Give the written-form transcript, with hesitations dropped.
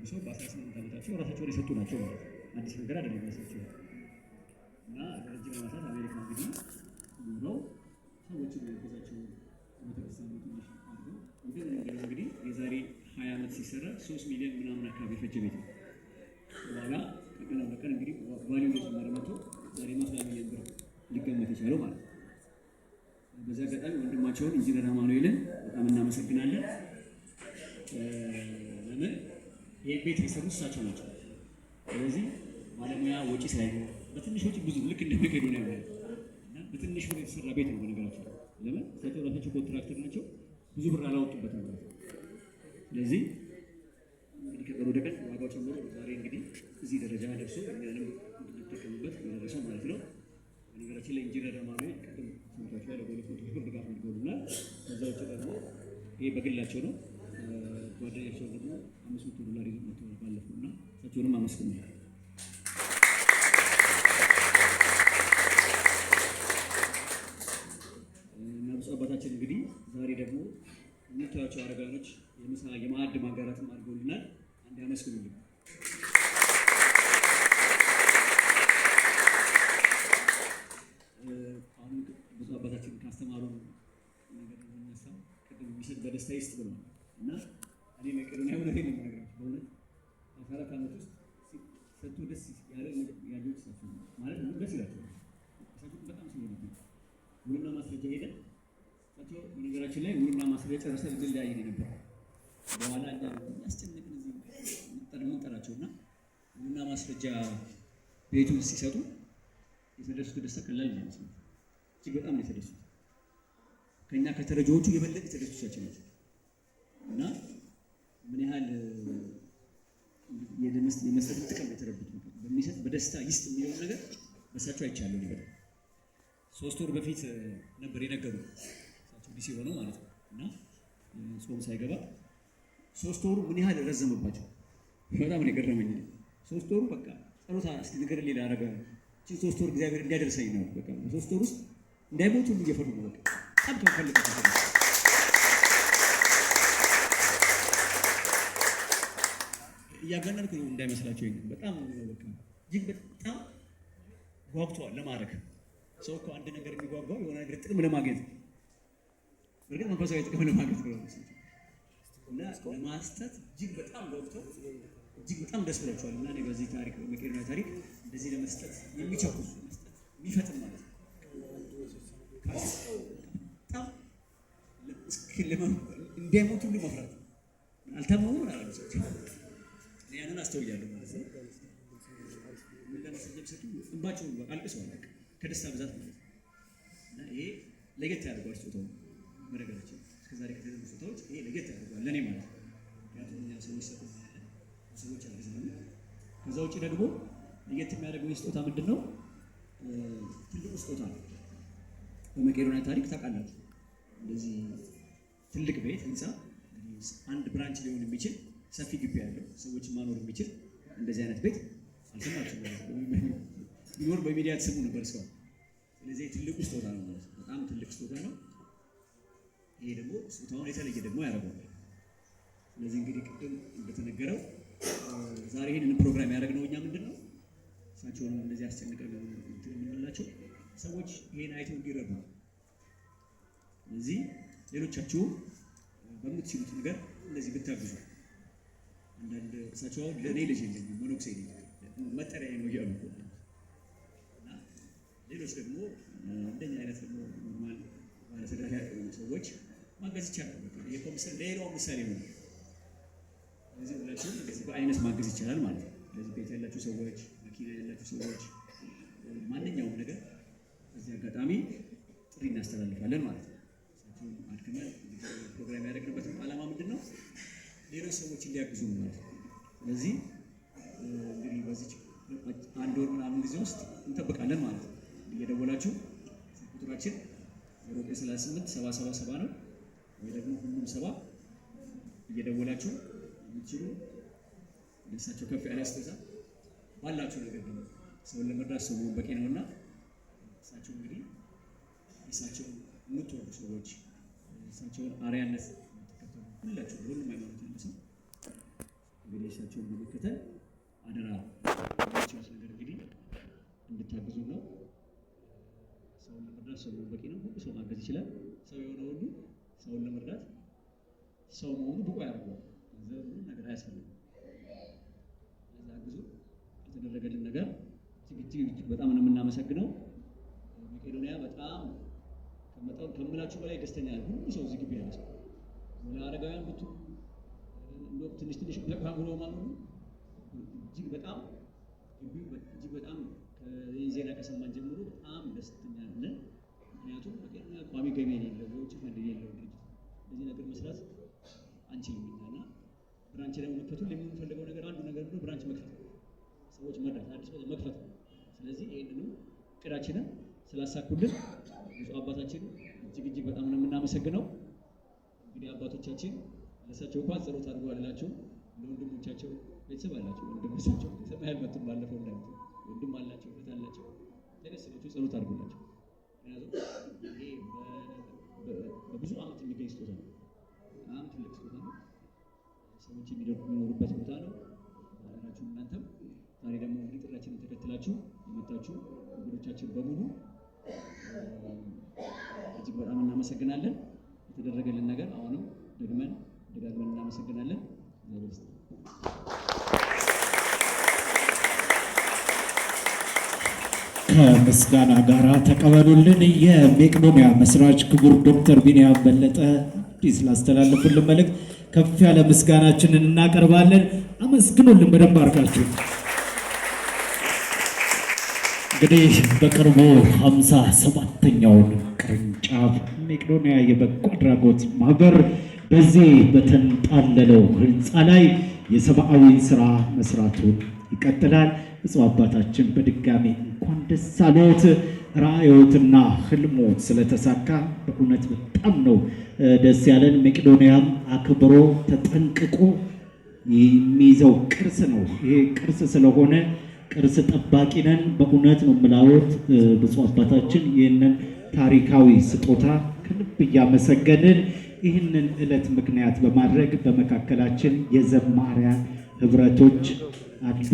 ሰው በ18 ዓመታቸው ራሳቸውን የሰጡ ናቸው ማለት ነው። አዲስ ነገር አይደለም ያሳቸው እና ረጅም ዓመታት አሜሪካ እንግዲህ ኖረው ሰዎችን ያገዛቸው ቤተክርስቲያን ትንሽ አድርገው እንግዲህ የዛሬ 20 ዓመት ሲሰራ 3 ሚሊዮን ምናምን አካባቢ የፈጀ ቤት ነው። በኋላ ከቀን ወደ ቀን እንግዲህ ቫልዩ እየጨመረ መጥቶ ዛሬ 100 ሚሊዮን ብር ሊገመት የቻለው ማለት ነው። በዚህ አጋጣሚ ወንድማቸውን ኢንጂነር አማኑኤልን በጣም እናመሰግናለን። ለምን ይህ ቤት የሰሩት እሳቸው ናቸው። ስለዚህ ባለሙያ ወጪ ሳይሆን በትንሽ ወጪ ብዙ ልክ እንደሚሄዱ ነው ያለው እና በትንሽ ብር የተሰራ ቤት ነው በነገራችን። ለምን እሳቸው ራሳቸው ኮንትራክተር ናቸው፣ ብዙ ብር አላወጡበትም ማለት ነው። ስለዚህ እንግዲህ ከቀን ወደ ቀን ዋጋው ጨምሮ ዛሬ እንግዲህ እዚህ ደረጃ ደርሶ እኛንም እንድንጠቀምበት የደረሰው ማለት ነው። በነገራችን ላይ ኢንጂነር አማኑኤል ቅድም ሰምታችሁ ያለ በ200 ብር ድጋፍ አድርገውልናል። ከዛ ውጭ ደግሞ ይሄ በግላቸው ነው። ጓደኛቸው ደግሞ $500 ይዘው መጥተው ባለፈው እና እሳቸውንም አመስግናለሁ። እና ብፁዕ አባታችን እንግዲህ ዛሬ ደግሞ የምታዩዋቸው አረጋኖች የምሳ የማዕድ ማጋራትም አድርገውልናል። አንድ ያመስግኑልኝ። አሁን ብፁዕ አባታችን ካስተማሩን ነገር የሚነሳ ቅድም የሚሰጥ በደስታ ይስጥ ብለዋል እና እኔ መቄዶንያ እውነቴን ነው የምነግራችሁ። በእውነት 14 ዓመት ውስጥ ሰጥቶ ደስ ያለ ያለው እሳቸው ማለት ነው። ደስ ይላቸዋል። እሳቸው በጣም ስለሆነ ውልና ማስረጃ ሄደን እሳቸው በነገራችን ላይ ውልና ማስረጃ ጨርሰን ልንለያይ ነበር። በኋላ እኛ ያስጨነቅን እዚህ የምንጠራቸውና ውልና ማስረጃ ቤቱን ሲሰጡ የተደሱት ደስታ ቀላል አይመስልም። እጅግ በጣም ነው የተደሱት። ከእኛ ከተረጂዎቹ የበለጠ የተደሱት እሳቸው ናቸው እና ምን ያህል የመስጠት ጥቅም የተረዱት በሚሰጥ በደስታ ይስጥ የሚለውን ነገር በእሳቸው አይቻለሁ። ነገር 3 ወር በፊት ነበር የነገሩ እሳቸው ዲሲ ሆነው ማለት ነው እና ጾም ሳይገባ 3 ወሩ ምን ያህል ረዘመባቸው በጣም ነው የገረመኝ። 3 ወሩ በቃ ጸሎታ እስኪ ነገር ሌላ አረጋ እቺ 3 ወር እግዚአብሔር እንዲያደርሰኝ ነው በቃ 3 ወር ውስጥ እንዳይሞቱ ሁሉ እየፈሩ ነው በቃ በጣም ተፈልቀው እያገነንኩ ነው እንዳይመስላችሁ። በጣም በቃ እጅግ በጣም ጓጉተዋል ለማድረግ። ሰው እኮ አንድ ነገር የሚጓጓው የሆነ ነገር ጥቅም ለማግኘት ነው። በእርግጥ መንፈሳዊ ጥቅም ለማግኘት ነው እና ለማስጠት እጅግ በጣም ጓጉተው እጅግ በጣም ደስ ብሏቸዋል። እና እኔ በዚህ ታሪክ በመቄዶንያ ታሪክ እንደዚህ ለመስጠት የሚቸኩል መስጠት የሚፈጥን ማለት ነው በጣም እንዲያሞቱ ሁሉ መፍራት አልታመሙም አላሉ ሰዎች ያንን አስተውያለሁ ማለት ነው። ምን ለማስረጃ ቢሰጡ እንባቸው አልቅሰዋል ከደስታ ብዛት ማለት ነው። እና ይሄ ለየት ያደርገዋል ስጦታው። በነገራችን እስከዛሬ ከተደረጉ ስጦታዎች ይሄ ለየት ያደርገዋል ለእኔ ማለት ነው። ምክንያቱም እኛ ሰዎች ሰጡት ሰዎች አልገዛም። ከዛ ውጭ ደግሞ ለየት የሚያደርገው ስጦታ ምንድን ነው? ትልቁ ስጦታ ነው። በመቄዶንያ ታሪክ ታውቃላችሁ እንደዚህ ትልቅ ቤት ህንፃ አንድ ብራንች ሊሆን የሚችል ሰፊ ግቢ ያለው ሰዎችን ማኖር የሚችል እንደዚህ አይነት ቤት አልሰማችሁም? ቢኖር በሚዲያ ተሰሙ ነበር እስካሁን። ስለዚህ ትልቁ ስጦታ ነው ማለት ነው። በጣም ትልቅ ስጦታ ነው። ይሄ ደግሞ ስጦታውን የተለየ ደግሞ ያደርገዋል። ስለዚህ እንግዲህ ቅድም እንደተነገረው ዛሬ ይሄንን ፕሮግራም ያደረግነው እኛ ምንድን ነው እሳቸውን እንደዚህ አስጨንቀን የምንላቸው ሰዎች ይሄን አይተው እንዲረዱ። ስለዚህ ሌሎቻችሁ በምትችሉት ነገር እንደዚህ ብታግዙ። አንዳንድ እሳቸው አሁን ለእኔ ልጅ የለኝም መኖክሴ ነኝ መጠሪያ ነው እያሉ እና ሌሎች ደግሞ እንደኛ አይነት ደግሞ ኖርማል ባለትዳር ያሉ ሰዎች ማገዝ ይቻላል። ይሄ ኮምሰል ሌላው ምሳሌ ነው። ስለዚህ ሁላችሁም እንደዚህ በአይነት ማገዝ ይቻላል ማለት ነው። ስለዚህ ቤት ያላችሁ ሰዎች፣ መኪና ያላችሁ ሰዎች ማንኛውም ነገር በዚህ አጋጣሚ ጥሪ እናስተላልፋለን ማለት ነው። እሳቸውን አድክመን ፕሮግራም ያደረግንበት ዓላማ ምንድን ነው? ሌሎች ሰዎች እንዲያግዙ ነው ማለት ነው። ስለዚህ እንግዲህ በዚህ አንድ ወር ምናምን ጊዜ ውስጥ እንጠብቃለን ማለት ነው። እየደወላችሁ ቁጥራችን 0938 777 ነው። ወይ ደግሞ ሁሉም ሰባ እየደወላችሁ የምትችሉ ለእሳቸው ከፍ ያለ ስጦታ ባላችሁ ነገር ደግሞ ሰውን ለመርዳት ሰው በቂ ነውና እሳቸው እንግዲህ እሳቸው የምትወዱ ሰዎች እሳቸውን አርአያነት ተከተሉ ሁላችሁ ሁሉም ሃይማኖት ያለ ሰው እንግዲህ እሳቸውን በመከተል አደራ የሚቻል ነገር እንግዲህ እንድታግዙ ነው። ሰውን ለመርዳት ሰው በቂ ነው። ሁሉ ሰው ማገዝ ይችላል። ሰው የሆነ ሁሉ ሰውን ለመርዳት ሰው መሆኑ ብቁ ያደርገዋል። ገንዘብ ነገር አያስፈልግም። ለዛ አግዙ። የተደረገልን ነገር እጅግ በጣም ነው የምናመሰግነው። መቄዶንያ በጣም ከምላችሁ በላይ ደስተኛ ነው። ሁሉ ሰው እዚህ ግቢ ያለ ሰው ለአረጋውያን ብቱ እንደው ትንሽ ተቃምሮ ማለት ነው። እጅግ በጣም ግቢው እጅግ በጣም ከዜና ከሰማን ጀምሮ በጣም ደስተኛ ነን። ምክንያቱም መቄዶንያ ቋሚ ገቢ የሌለው የውጭ ፈንድ የሌለው ድርጅት እንደዚህ ነገር መስራት አንችልም እና ብራንች ደግሞ መክፈቱ ለምንፈልገው ነገር አንዱ ነገር ነው። ብራንች መክፈት ሰዎች መርዳት አዲስ ቦታ መክፈት ነው። ስለዚህ ይሄንንም እቅዳችንን ስላሳኩልን ብዙ አባታችን እጅግ በጣም ነው የምናመሰግነው። እንግዲህ አባቶቻችን ለሳቸው እንኳን ጸሎት አድርገዋላችሁ። ለወንድሞቻቸው ቤተሰብ አላቸው። ወንድሞቻቸው ሰማይ አልመጡም። ባለፈው እንዳሉት ወንድም አላቸው፣ እህት አላቸው። ለነሱ ጸሎት አድርጉላቸው። ምክንያቱም ይሄ በብዙ ዓመት የሚገኝ ስጦታ ነው። በጣም ትልቅ ስጦታ ነው። ሰዎች የሚኖሩበት ቦታ ነው። አላችሁ እናንተም ዛሬ ደግሞ እንግዲህ ጥሪያችንን ተከትላችሁ የመጣችሁ ወንድሞቻችን በሙሉ እጅግ በጣም እናመሰግናለን። የተደረገልን ነገር አሁንም ደጋግመን እናመሰግናለን። ከምስጋና ጋር ተቀበሉልን። የመቄዶንያ መስራች ክቡር ዶክተር ቢንያም በለጠ ስላስተላለፉልን መልእክት ከፍ ያለ ምስጋናችንን እናቀርባለን። አመስግኑልን በደንብ አድርጋችሁ። እንግዲህ በቅርቡ 57ኛውን ቅርንጫፍ መቄዶንያ የበጎ አድራጎት ማህበር በዚህ በተንጣለለው ህንፃ ላይ የሰብአዊ ስራ መስራቱን ይቀጥላል። ብፁዕ አባታችን በድጋሚ እንኳን ደስ አለዎት። ራእዮትና ህልሞት ስለተሳካ በእውነት በጣም ነው ደስ ያለን። መቄዶንያም አክብሮ ተጠንቅቆ የሚይዘው ቅርስ ነው። ይሄ ቅርስ ስለሆነ ቅርስ ጠባቂ ነን። በእውነት ነው የምላዎት ብፁዕ አባታችን ይህንን ታሪካዊ ስጦታ ከልብ እያመሰገንን ይህንን ዕለት ምክንያት በማድረግ በመካከላችን የዘማሪያን ህብረቶች አሉ።